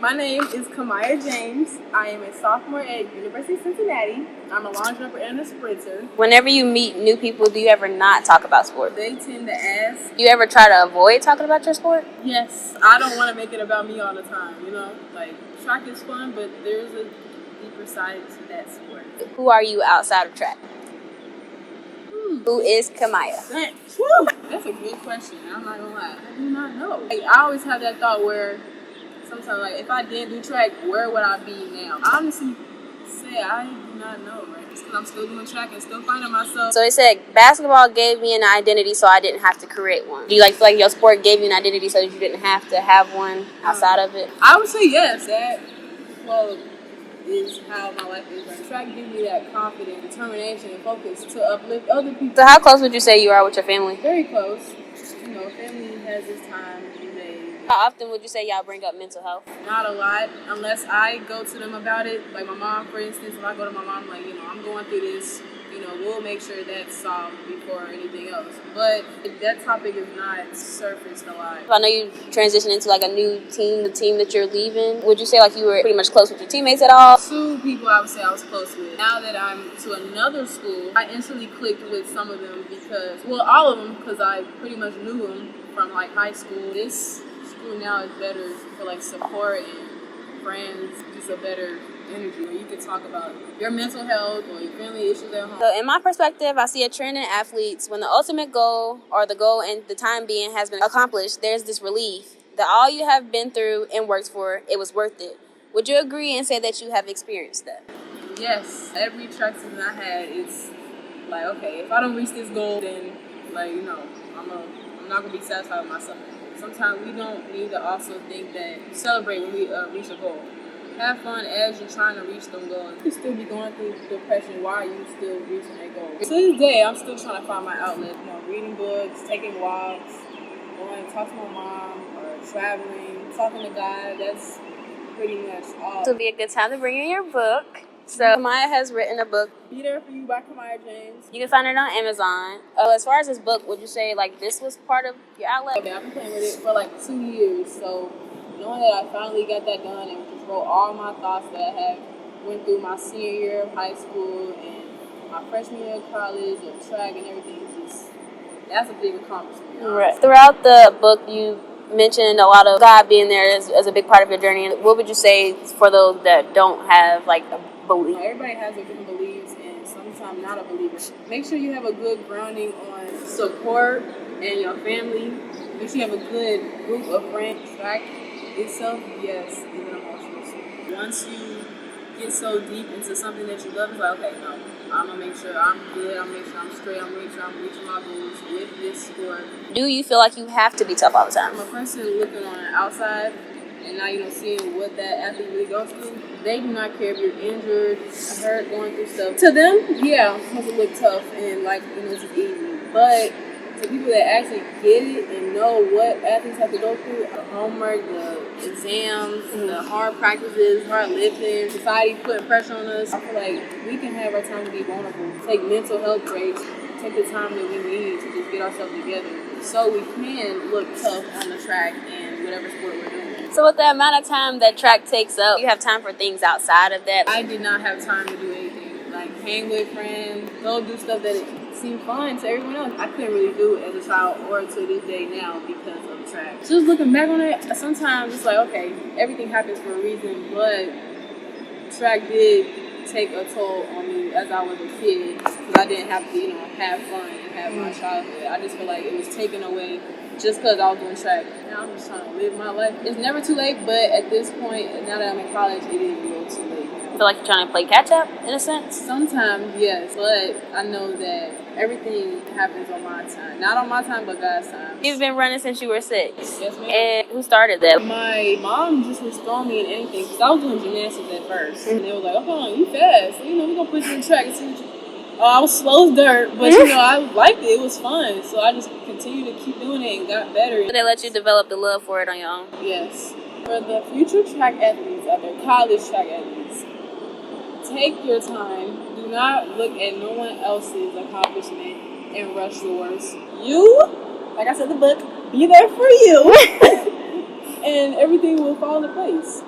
My name is Camiyah James. I am a sophomore at University of Cincinnati. I'm a long jumper and a sprinter. Whenever you meet new people, do you ever not talk about sport? They tend to ask. Do you ever try to avoid talking about your sport? Yes. I don't want to make it about me all the time, you know? Like, track is fun, but there's a deeper side to that sport. Who are you outside of track? Who is Camiyah? That's a good question. I'm not gonna lie. I do not know. Like, I always have that thought where sometimes, like, if I didn't do track, where would I be now? I honestly say I do not know, right? It's because I'm still doing track and still finding myself. So it said basketball gave me an identity, so I didn't have to create one. Do you feel like your sport gave you an identity so that you didn't have to have one outside of it? I would say yes. That is how my life is. Like, track gives me that confidence, determination, and focus to uplift other people. So how close would you say you are with your family? Very close. You know, family has its time. How often would you say y'all bring up mental health? Not a lot, unless I go to them about it. Like my mom, for instance, if I go to my mom, like, you know, I'm going through this, you know, we'll make sure that's solved before anything else. But that topic is not surfaced a lot. I know you transitioned into like a new team, the team that you're leaving. Would you say like you were pretty much close with your teammates at all? Two people I would say I was close with. Now that I'm to another school, I instantly clicked with some of them because, well, all of them, because I pretty much knew them from like high school. This school now is better for like support and friends, just a better energy where you can talk about your mental health or your family issues at home. So in my perspective, I see a trend in athletes when the ultimate goal or the goal and the time being has been accomplished, there's this relief that all you have been through and worked for, it was worth it. Would you agree and say that you have experienced that? Yes. Every track season I had, it's like, okay, if I don't reach this goal, then, like, you know, I'm not going to be satisfied with myself. Sometimes we don't need to also think that celebrate when we reach a goal. Have fun as you're trying to reach them goals. You can still be going through depression while you still reaching that goal. To this day, I'm still trying to find my outlet. You know, reading books, taking walks, going to talk to my mom, or traveling, talking to God. That's pretty much all. This will be a good time to bring in your book. So Camiyah has written a book. Be There For You by Camiyah James. You can find it on Amazon. As far as this book, would you say like this was part of your outlet? Okay, I've been playing with it for like 2 years. So knowing that I finally got that done and just wrote all my thoughts that I have went through my senior year of high school and my freshman year of college of track and everything, that's a big accomplishment. Right. Throughout the book, you mentioned a lot of God being there as a big part of your journey. What would you say for those that don't have like a belief? Everybody has a different beliefs and sometimes not a believer. Make sure you have a good grounding on support and your family. Make sure you have a good group of friends. Track itself, yes, is an emotional thing. Once you get so deep into something that you love, it's like, okay, no, I'm going to make sure I'm good, I'm going to make sure I'm straight, I'm going to make sure I'm reaching my goals with this sport. Do you feel like you have to be tough all the time? I'm a person looking on the outside and now, you know, seeing what that athlete really goes through. They do not care if you're injured, hurt, going through stuff. To them, yeah, it's supposed to look tough and like, you know, it's just easy. But to people that actually get it and know what athletes have to go through, the homework, the exams, the hard practices, hard lifting, society putting pressure on us, I feel like we can have our time to be vulnerable, take mental health breaks, take the time that we need to just get ourselves together so we can look tough on the track and whatever sport we're doing. So with the amount of time that track takes up, you have time for things outside of that? I did not have time to do anything. Like hang with friends, go do stuff that seemed fun to everyone else. I couldn't really do it as a child or to this day now because of track. Just looking back on it, sometimes it's like, okay, everything happens for a reason, but track did take a toll on me as I was a kid because I didn't have to, you know, have fun and have my childhood. I just feel like it was taken away just because I was doing track. Now I'm just trying to live my life. It's never too late, but at this point, now that I'm in college, it is a little too late. I feel like you're trying to play catch up in a sense? Sometimes, yes, but I know that everything happens on my time. Not on my time, but God's time. You've been running since you were 6. Yes, ma'am. And who started that? My mom just was throwing me in anything because I was doing gymnastics at first. And they were like, oh, you fast. You know, we're going to put you in track and see what you... I was slow as dirt, but you know, I liked it. It was fun. So I just continued to keep doing it and got better. They let you develop the love for it on your own? Yes. For the future track athletes out there, college track athletes, take your time. Do not look at no one else's accomplishment and rush yours. You, like I said in the book, be there for you. And everything will fall into place.